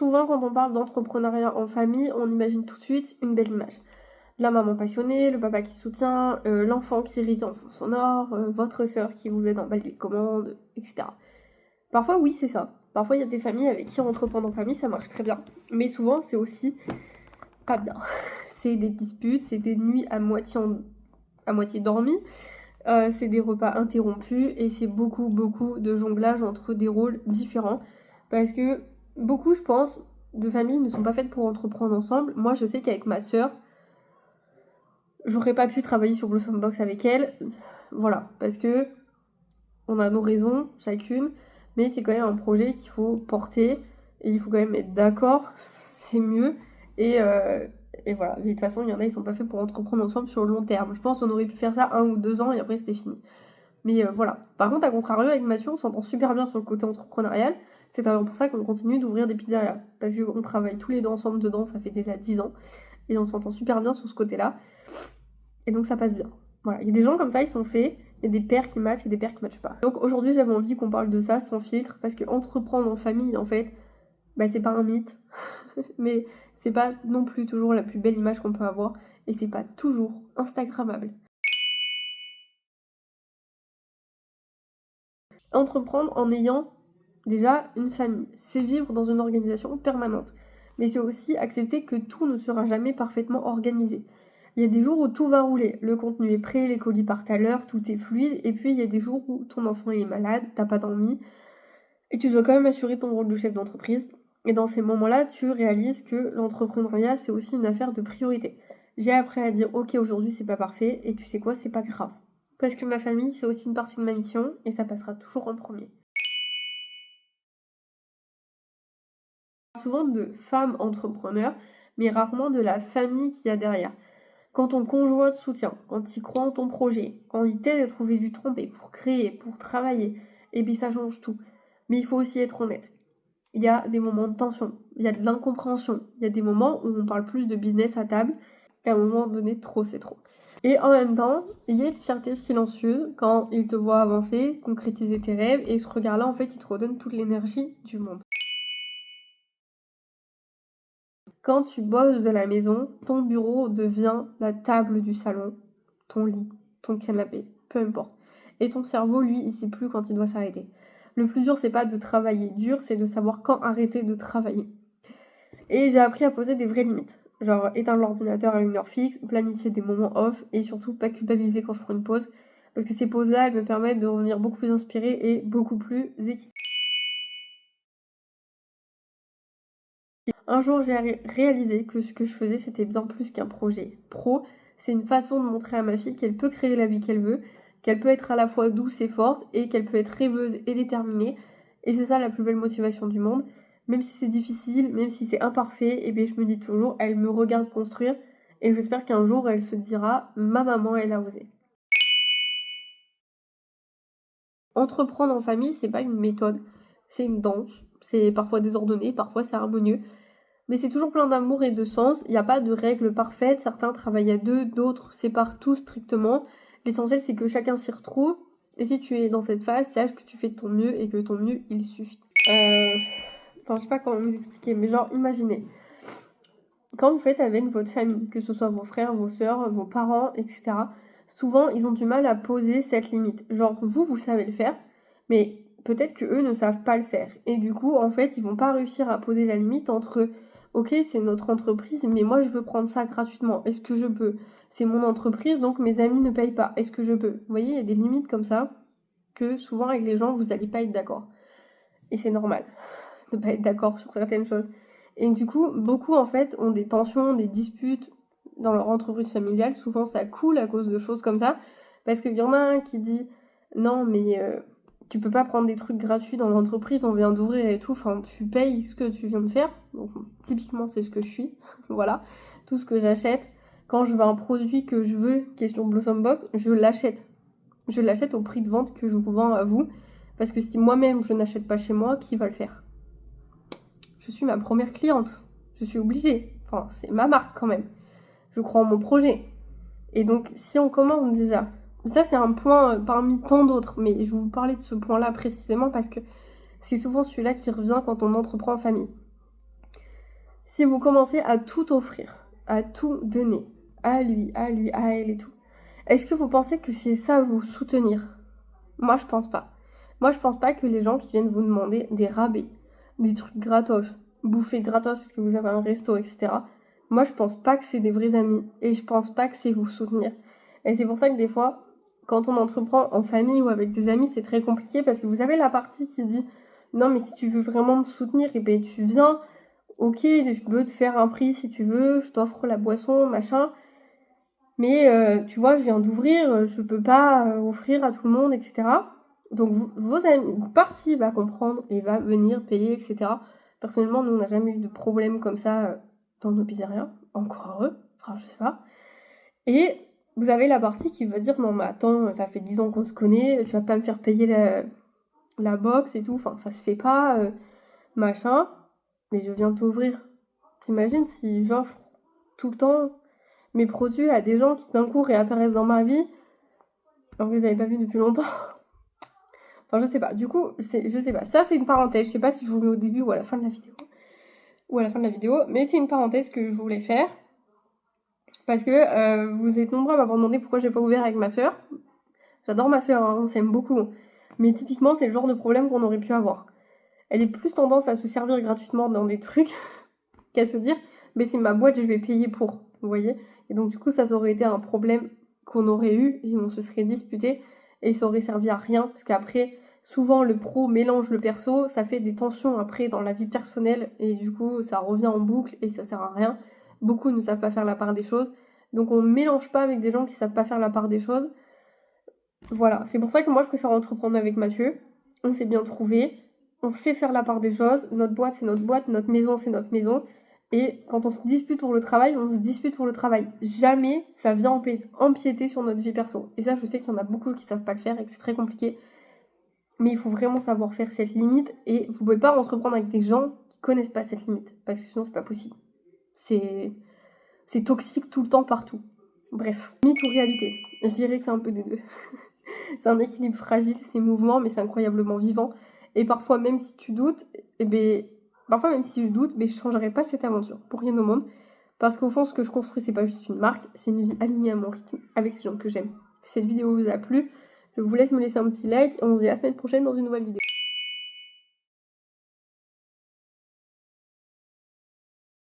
Souvent, quand on parle d'entrepreneuriat en famille, on imagine tout de suite une belle image. La maman passionnée, le papa qui soutient, l'enfant qui rit en fond sonore, votre sœur qui vous aide à emballer les commandes, etc. Parfois, oui, c'est ça. Parfois, il y a des familles avec qui entreprendre en famille, ça marche très bien. Mais souvent, c'est aussi pas bien. C'est des disputes, c'est des nuits à moitié dormies, c'est des repas interrompus et c'est beaucoup, beaucoup de jonglage entre des rôles différents. Parce que beaucoup, je pense, de familles ne sont pas faites pour entreprendre ensemble. Moi, je sais qu'avec ma sœur, j'aurais pas pu travailler sur Blossom Box avec elle. Voilà, parce que on a nos raisons chacune, mais c'est quand même un projet qu'il faut porter et il faut quand même être d'accord, c'est mieux. Et voilà, de toute façon, il y en a, ils sont pas faits pour entreprendre ensemble sur le long terme. Je pense qu'on aurait pu faire ça 1 ou 2 ans et après c'était fini. Mais voilà. Par contre, à contrario, avec Mathieu, on s'entend super bien sur le côté entrepreneurial. C'est d'ailleurs pour ça qu'on continue d'ouvrir des pizzerias. Parce qu'on travaille tous les deux ensemble dedans, ça fait déjà 10 ans. Et on s'entend super bien sur ce côté-là. Et donc ça passe bien. Voilà, il y a des gens comme ça, ils sont faits. Il y a des pairs qui matchent et des pairs qui matchent pas. Donc aujourd'hui, j'avais envie qu'on parle de ça sans filtre. Parce que entreprendre en famille, en fait, bah c'est pas un mythe. Mais c'est pas non plus toujours la plus belle image qu'on peut avoir. Et c'est pas toujours instagrammable. Entreprendre en ayant déjà une famille, c'est vivre dans une organisation permanente. Mais c'est aussi accepter que tout ne sera jamais parfaitement organisé. Il y a des jours où tout va rouler, le contenu est prêt, les colis partent à l'heure, tout est fluide, et puis il y a des jours où ton enfant est malade, t'as pas d'envie, et tu dois quand même assurer ton rôle de chef d'entreprise. Et dans ces moments-là, tu réalises que l'entrepreneuriat, c'est aussi une affaire de priorité. J'ai appris à dire, ok, aujourd'hui c'est pas parfait, et tu sais quoi, c'est pas grave. Parce que ma famille, c'est aussi une partie de ma mission, et ça passera toujours en premier. Souvent de femmes entrepreneurs, mais rarement de la famille qu'il y a derrière. Quand ton conjoint te soutient, quand il croit en ton projet, quand il t'aide à trouver du temps pour créer, pour travailler, et puis ça change tout. Mais il faut aussi être honnête. Il y a des moments de tension, il y a de l'incompréhension, il y a des moments où on parle plus de business à table, et à un moment donné, trop c'est trop. Et en même temps, il y a une fierté silencieuse quand il te voit avancer, concrétiser tes rêves, et ce regard-là, en fait, il te redonne toute l'énergie du monde. Quand tu bosses de la maison, ton bureau devient la table du salon, ton lit, ton canapé, peu importe. Et ton cerveau, lui, il sait plus quand il doit s'arrêter. Le plus dur, c'est pas de travailler dur, c'est de savoir quand arrêter de travailler. Et j'ai appris à poser des vraies limites. Genre éteindre l'ordinateur à une heure fixe, planifier des moments off et surtout pas culpabiliser quand je prends une pause. Parce que ces pauses-là, elles me permettent de revenir beaucoup plus inspirée et beaucoup plus équilibrée. Un jour, j'ai réalisé que ce que je faisais, c'était bien plus qu'un projet pro. C'est une façon de montrer à ma fille qu'elle peut créer la vie qu'elle veut, qu'elle peut être à la fois douce et forte, et qu'elle peut être rêveuse et déterminée. Et c'est ça la plus belle motivation du monde. Même si c'est difficile, même si c'est imparfait, et bien je me dis toujours, elle me regarde construire, et j'espère qu'un jour elle se dira, ma maman, elle a osé. Entreprendre en famille, c'est pas une méthode, c'est une danse. C'est parfois désordonné, parfois c'est harmonieux. Mais c'est toujours plein d'amour et de sens, il n'y a pas de règle parfaite, certains travaillent à deux, d'autres séparent tout strictement. L'essentiel c'est que chacun s'y retrouve, et si tu es dans cette phase, sache que tu fais de ton mieux et que ton mieux il suffit. Enfin je sais pas comment vous expliquer, mais genre imaginez, quand vous faites avec votre famille, que ce soit vos frères, vos sœurs, vos parents, etc., souvent ils ont du mal à poser cette limite. Genre vous savez le faire, mais peut-être que eux ne savent pas le faire. Et du coup, en fait, ils vont pas réussir à poser la limite entre ok, c'est notre entreprise, mais moi je veux prendre ça gratuitement. Est-ce que je peux? C'est mon entreprise, donc mes amis ne payent pas. Est-ce que je peux? Vous voyez, il y a des limites comme ça que souvent avec les gens, vous n'allez pas être d'accord. Et c'est normal de pas être d'accord sur certaines choses. Et du coup, beaucoup en fait ont des tensions, des disputes dans leur entreprise familiale. Souvent ça coule à cause de choses comme ça. Parce qu'il y en a un qui dit non mais tu peux pas prendre des trucs gratuits dans l'entreprise, on vient d'ouvrir et tout, enfin tu payes ce que tu viens de faire. Donc typiquement c'est ce que je suis. Voilà. Tout ce que j'achète. Quand je veux un produit que je veux, question Blossom Box, je l'achète. Je l'achète au prix de vente que je vous vends à vous. Parce que si moi-même je n'achète pas chez moi, qui va le faire? Je suis ma première cliente. Je suis obligée. Enfin, c'est ma marque quand même. Je crois en mon projet. Et donc, si on commence déjà, ça c'est un point parmi tant d'autres, mais je vais vous parler de ce point-là précisément parce que c'est souvent celui-là qui revient quand on entreprend en famille. Si vous commencez à tout offrir, à tout donner, à lui, à elle et tout, est-ce que vous pensez que c'est ça vous soutenir? Moi, je pense pas. Moi, je pense pas que les gens qui viennent vous demander des rabais, des trucs gratos, bouffer gratos parce que vous avez un resto, etc. Moi, je pense pas que c'est des vrais amis et je pense pas que c'est vous soutenir. Et c'est pour ça que des fois, quand on entreprend en famille ou avec des amis, c'est très compliqué parce que vous avez la partie qui dit non, mais si tu veux vraiment me soutenir, et ben tu viens, ok, je peux te faire un prix si tu veux, je t'offre la boisson, machin. Mais tu vois, je viens d'ouvrir, je peux pas offrir à tout le monde, etc. Donc vos amis, une partie va comprendre et va venir payer, etc. Personnellement, nous, on n'a jamais eu de problème comme ça dans nos pizzerias. Encore heureux. Enfin, je sais pas. Et vous avez la partie qui va dire non, mais attends, ça fait 10 ans qu'on se connaît, tu vas pas me faire payer la box et tout. Enfin, ça se fait pas, machin. Mais je viens t'ouvrir. T'imagines si j'offre tout le temps mes produits à des gens qui d'un coup réapparaissent dans ma vie alors que je les avais pas vus depuis longtemps. Enfin, je sais pas. Du coup, je sais pas. Ça, c'est une parenthèse. Je sais pas si je vous le mets au début ou à la fin de la vidéo. Ou à la fin de la vidéo. Mais c'est une parenthèse que je voulais faire. Parce que vous êtes nombreux à m'avoir demandé pourquoi j'ai pas ouvert avec ma soeur. J'adore ma soeur, hein, on s'aime beaucoup. Mais typiquement, c'est le genre de problème qu'on aurait pu avoir. Elle est plus tendance à se servir gratuitement dans des trucs qu'à se dire, mais c'est ma boîte, je vais payer pour. Vous voyez? Et donc, du coup, ça aurait été un problème qu'on aurait eu et on se serait disputé et ça aurait servi à rien parce qu'après, souvent le pro mélange le perso, ça fait des tensions après dans la vie personnelle et du coup, ça revient en boucle et ça sert à rien. Beaucoup ne savent pas faire la part des choses. Donc, on mélange pas avec des gens qui savent pas faire la part des choses. Voilà, c'est pour ça que moi je préfère entreprendre avec Mathieu. On s'est bien trouvé, on sait faire la part des choses, notre boîte c'est notre boîte, notre maison c'est notre maison. Et quand on se dispute pour le travail, on se dispute pour le travail. Jamais ça vient empiéter sur notre vie perso. Et ça, je sais qu'il y en a beaucoup qui savent pas le faire et que c'est très compliqué. Mais il faut vraiment savoir faire cette limite et vous pouvez pas entreprendre avec des gens qui connaissent pas cette limite. Parce que sinon c'est pas possible. C'est toxique tout le temps, partout. Bref, mythe ou réalité? Je dirais que c'est un peu des deux. C'est un équilibre fragile, c'est mouvant, mais c'est incroyablement vivant. Et parfois, même si tu doutes, parfois même si je doute, je changerai pas cette aventure pour rien au monde. Parce qu'au fond, ce que je construis, c'est pas juste une marque, c'est une vie alignée à mon rythme, avec les gens que j'aime. Si cette vidéo vous a plu, je vous laisse me laisser un petit like et on se dit à la semaine prochaine dans une nouvelle vidéo.